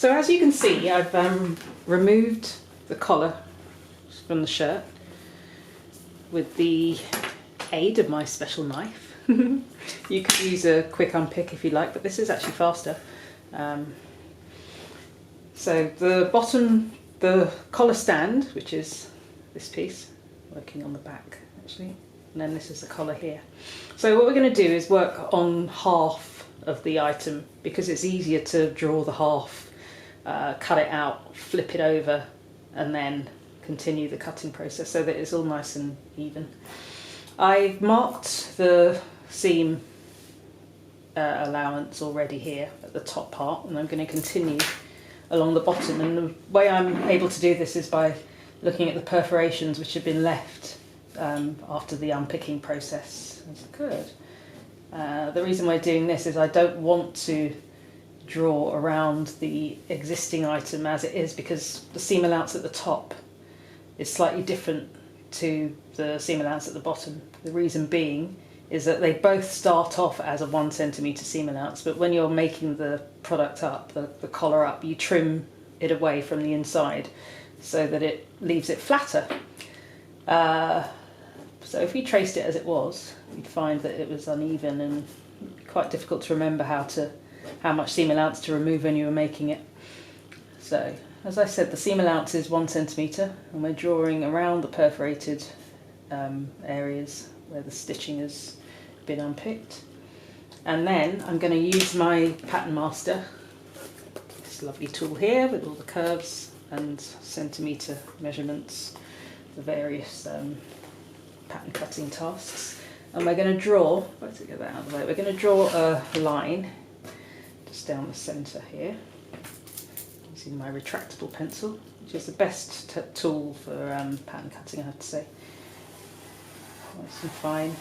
So as you can see, I've removed the collar from the shirt with the aid of my special knife. You could use a quick unpick if you like, but this is actually faster. So the bottom, the collar stand, which is this piece, working on the back actually, and then this is the collar here. So what we're going to do is work on half of the item because it's easier to draw the half, cut it out, flip it over, and then continue the cutting process so that it's all nice and even. I've marked the seam allowance already here at the top part, and I'm going to continue along the bottom, and the way I'm able to do this is by looking at the perforations which have been left after the unpicking process has occurred. The reason we're doing this is I don't want to draw around the existing item as it is, because the seam allowance at the top is slightly different to the seam allowance at the bottom. The reason being is that they both start off as a 1 centimetre seam allowance, but when you're making the product up, the collar up, you trim it away from the inside so that it leaves it flatter. So if we traced it as it was, you'd find that it was uneven and quite difficult to remember how much seam allowance to remove when you were making it. So, as I said, the seam allowance is 1 centimetre, and we're drawing around the perforated areas where the stitching has been unpicked. And then I'm going to use my Pattern Master, this lovely tool here with all the curves and centimetre measurements for various pattern cutting tasks. And we're going to draw, let's get that out of the way, we're going to draw a line just down the centre here using my retractable pencil, which is the best tool for pattern cutting, I have to say. Nice and fine.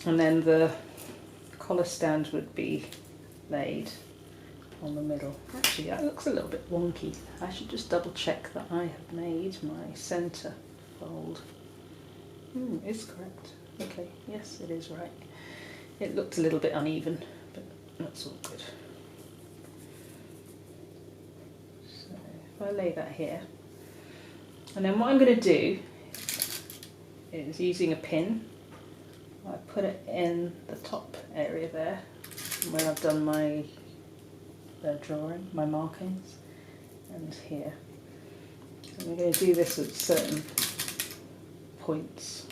And then the collar stand would be laid on the middle. Actually, that looks a little bit wonky. I should just double check that I have made my centre fold. It's correct. Okay, yes, it is right. It looked a little bit uneven, but that's all good. So if I lay that here, and then what I'm going to do is, using a pin, I put it in the top area there where I've done my drawing, my markings, and here. And we're going to do this at certain points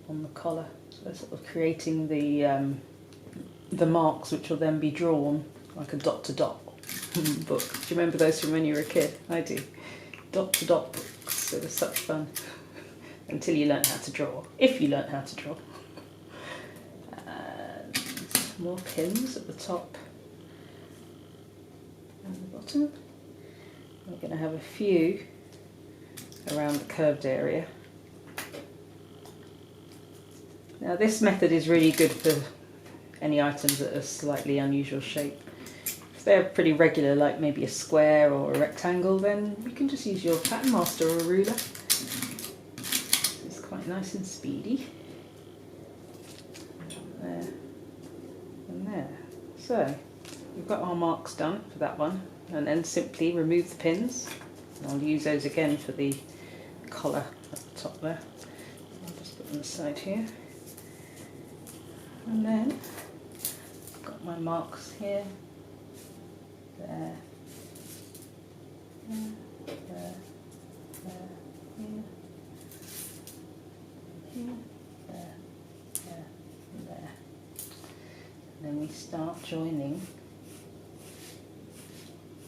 on the collar, so sort of creating the marks which will then be drawn like a dot to dot book. Do you remember those from when you were a kid? I do. Dot to dot books, they were such fun until you learn how to draw, if you learn how to draw. And more pins at the top and the bottom. We're going to have a few around the curved area. Now this method is really good for any items that are slightly unusual shape. If they're pretty regular, like maybe a square or a rectangle, then you can just use your Pattern Master or a ruler. It's quite nice and speedy. There and there. So we've got our marks done for that one, and then simply remove the pins. And I'll use those again for the collar at the top there. I'll just put them on the side here. And then I've got my marks here, there, here, there, here, there, and there. And then we start joining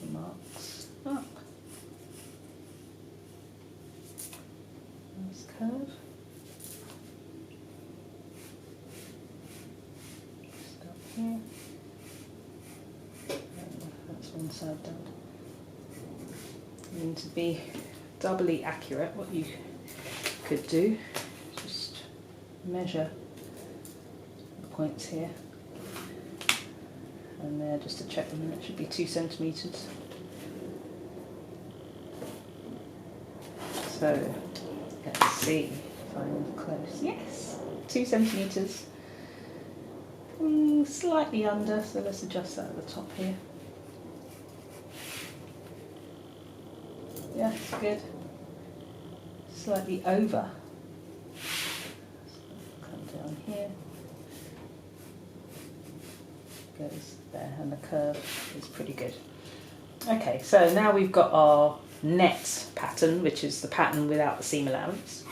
the marks up. Nice curve. Here. That's one side done. You need to be doubly accurate. What you could do is just measure the points here and there just to check them, and it should be 2 centimetres. So let's see if I'm close. Yes, 2 centimetres. Slightly under, so let's adjust that at the top here. Yeah, it's good. Slightly over. Come down here. Goes there, and the curve is pretty good. Okay, so now we've got our net pattern, which is the pattern without the seam allowance.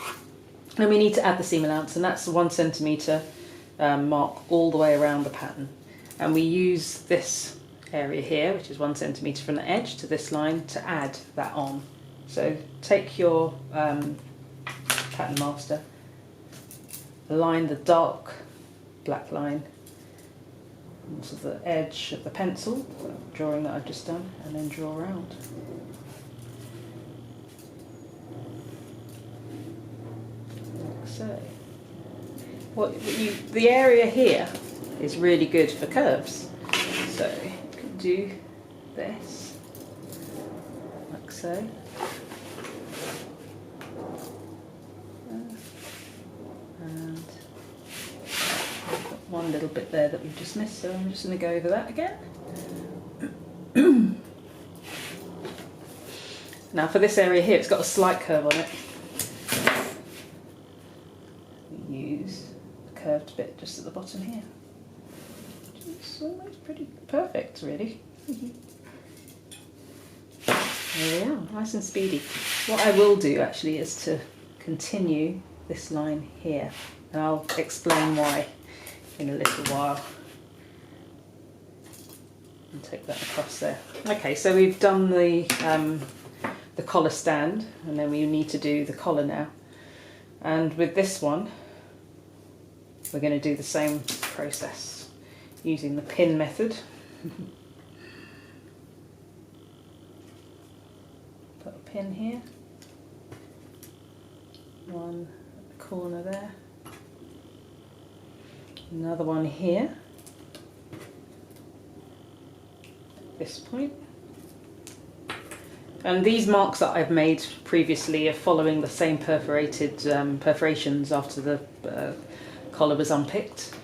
And we need to add the seam allowance, and that's 1 centimetre mark all the way around the pattern. And we use this area here, which is 1 centimetre from the edge to this line, to add that on. So take your pattern master, align the dark black line onto the edge of the pencil, drawing that I've just done, and then draw around. Like so. The area here is really good for curves, so you can do this, like so. And I've got one little bit there that we've just missed, so I'm just going to go over that again. Now for this area here, it's got a slight curve on it. We use the curved bit just at the bottom here. It's almost pretty perfect, really. There we are, nice and speedy. What I will do actually is to continue this line here, and I'll explain why in a little while. And take that across there. Okay, so we've done the collar stand, and then we need to do the collar now. And with this one, we're going to do the same process using the pin method. Put a pin here, one at the corner there, another one here, at this point. And these marks that I've made previously are following the same perforated perforations after the collar was unpicked,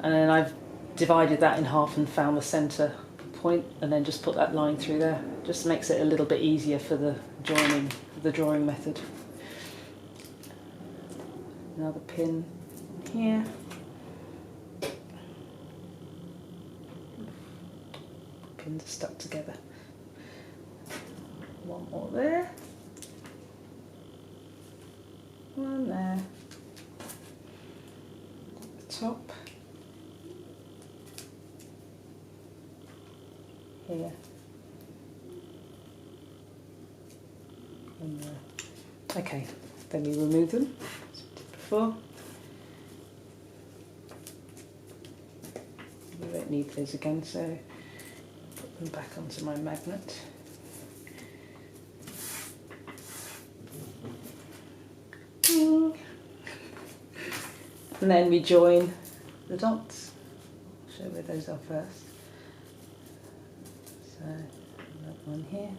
and then I've divided that in half and found the centre point, and then just put that line through there. Just makes it a little bit easier for the drawing method. Another pin here. Pins are stuck together. One more there. One there. At the top. Here. And there. Okay, then we remove them, as we did before. We won't need those again, so put them back onto my magnet. And then we join the dots. I'll show where those are first. So that one here,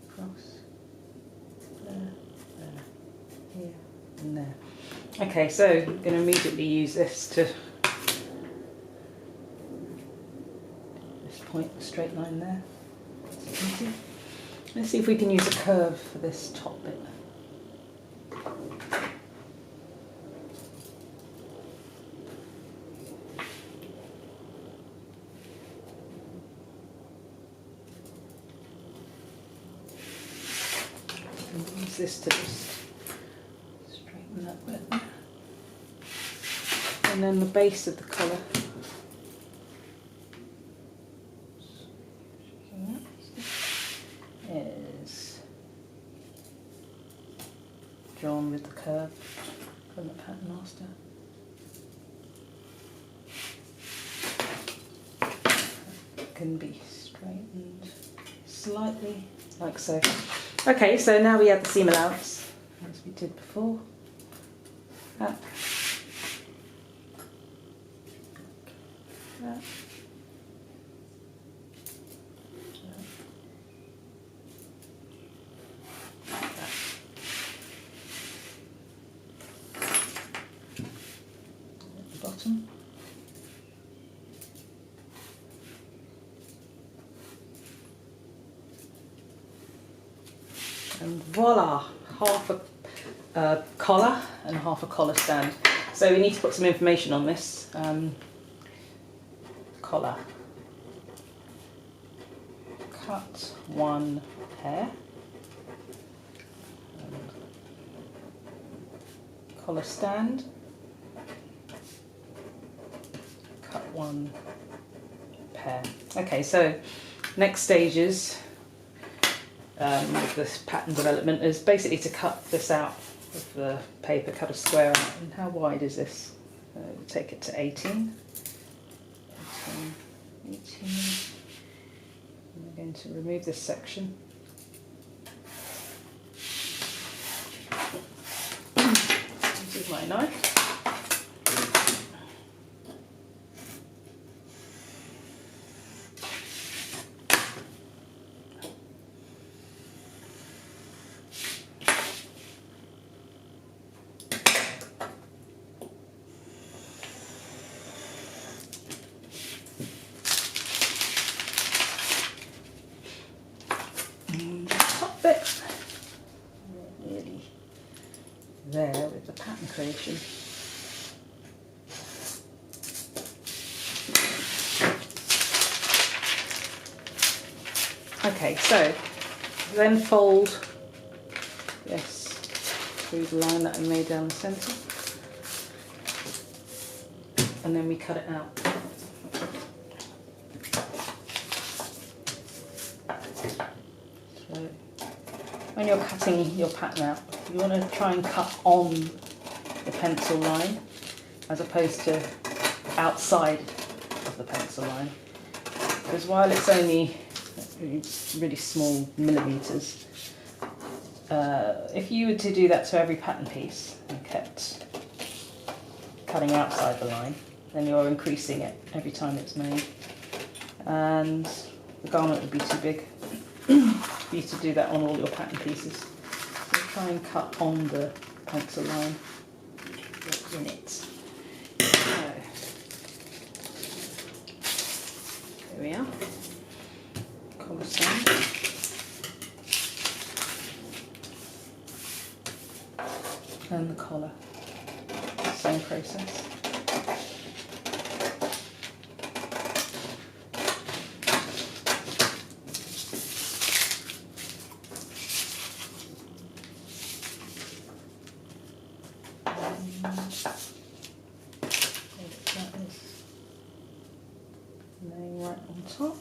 across, there, here, and there. Okay, so I'm going to immediately use this to this point, straight line there. Let's see if we can use a curve for this top bit. Use this to just straighten that bit. And then the base of the collar. Is drawn with the curve from the pattern master. It can be straightened slightly, like so. Okay, so now we add the seam allowance, as we did before. That. That. Bottom. And voila, half a collar and half a collar stand. So we need to put some information on this. Collar. Cut 1 hair. Collar stand. Cut 1 pair. Okay, so next stages with this pattern development is basically to cut this out of the paper, cut a square out. And how wide is this? Take it to 18. 18. I'm going to remove this section. This is my knife. Bit really there with the pattern creation. Okay, so then fold this through the line that I made down the centre, and then we cut it out. So when you're cutting your pattern out, you want to try and cut on the pencil line as opposed to outside of the pencil line. Because while it's only really small millimetres, if you were to do that to every pattern piece and kept cutting outside the line, then you're increasing it every time it's made. And the garment would be too big for you to do that on all your pattern pieces. So try and cut on the pencil line in it. So, there we are. Collar stand. And the collar. Same process. That is laying right on top.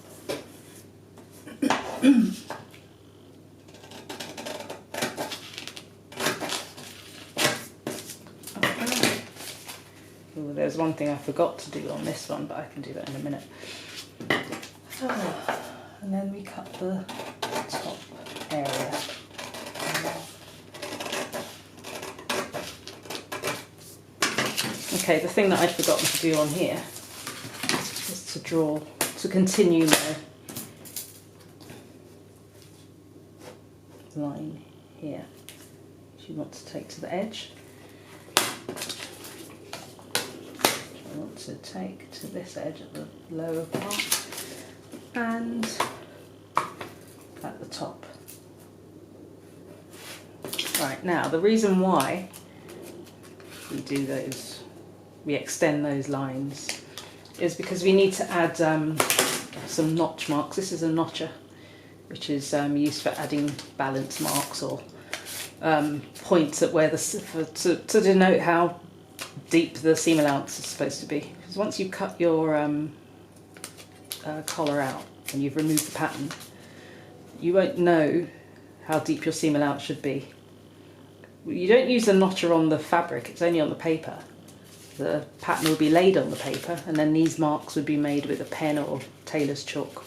Ooh, there's one thing I forgot to do on this one, but I can do that in a minute. And then we cut the top area. Okay, the thing that I'd forgotten to do on here is to continue my line here, which you want to take to the edge. I want to take to this edge at the lower part and at the top. Right, now the reason why we do those, we extend those lines, is because we need to add some notch marks. This is a notcher, which is used for adding balance marks or points at where to denote how deep the seam allowance is supposed to be. Because once you cut your collar out and you've removed the pattern, you won't know how deep your seam allowance should be. You don't use the notcher on the fabric, it's only on the paper. The pattern will be laid on the paper and then these marks would be made with a pen or tailor's chalk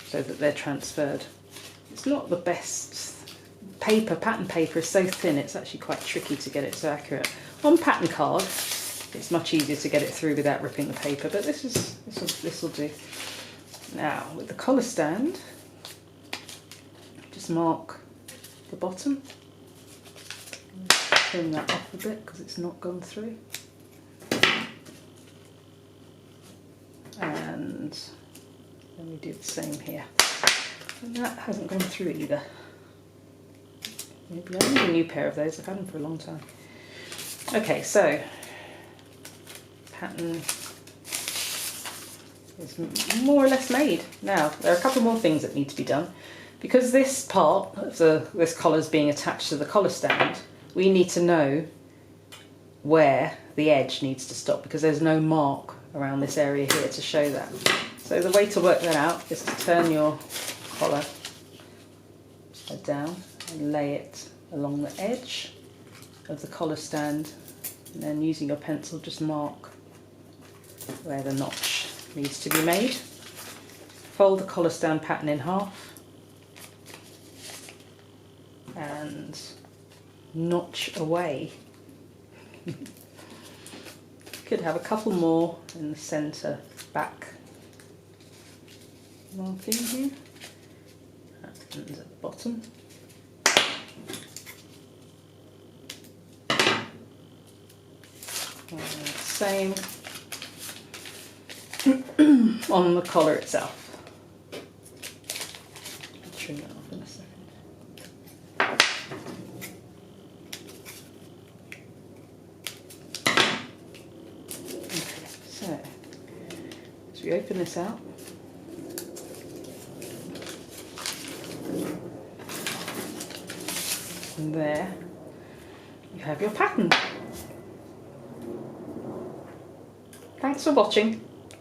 so that they're transferred. It's not the best paper. Pattern paper is so thin it's actually quite tricky to get it so accurate. On pattern card it's much easier to get it through without ripping the paper, but this will do. Now with the collar stand, just mark the bottom. Trim that off a bit because it's not gone through. And then we do the same here. And that hasn't gone through either. Maybe I need a new pair of those, I've had them for a long time. Okay, so pattern is more or less made. Now, there are a couple more things that need to be done. Because this part of this collar is being attached to the collar stand, we need to know where the edge needs to stop, because there's no mark around this area here to show that. So the way to work that out is to turn your collar upside down and lay it along the edge of the collar stand, and then using your pencil just mark where the notch needs to be made. Fold the collar stand pattern in half and notch away. Could have a couple more in the centre back marking here and at the bottom. And same on the collar itself. I'll trim that off in a second. Okay, so as we open this out, and there you have your pattern. Thanks for watching.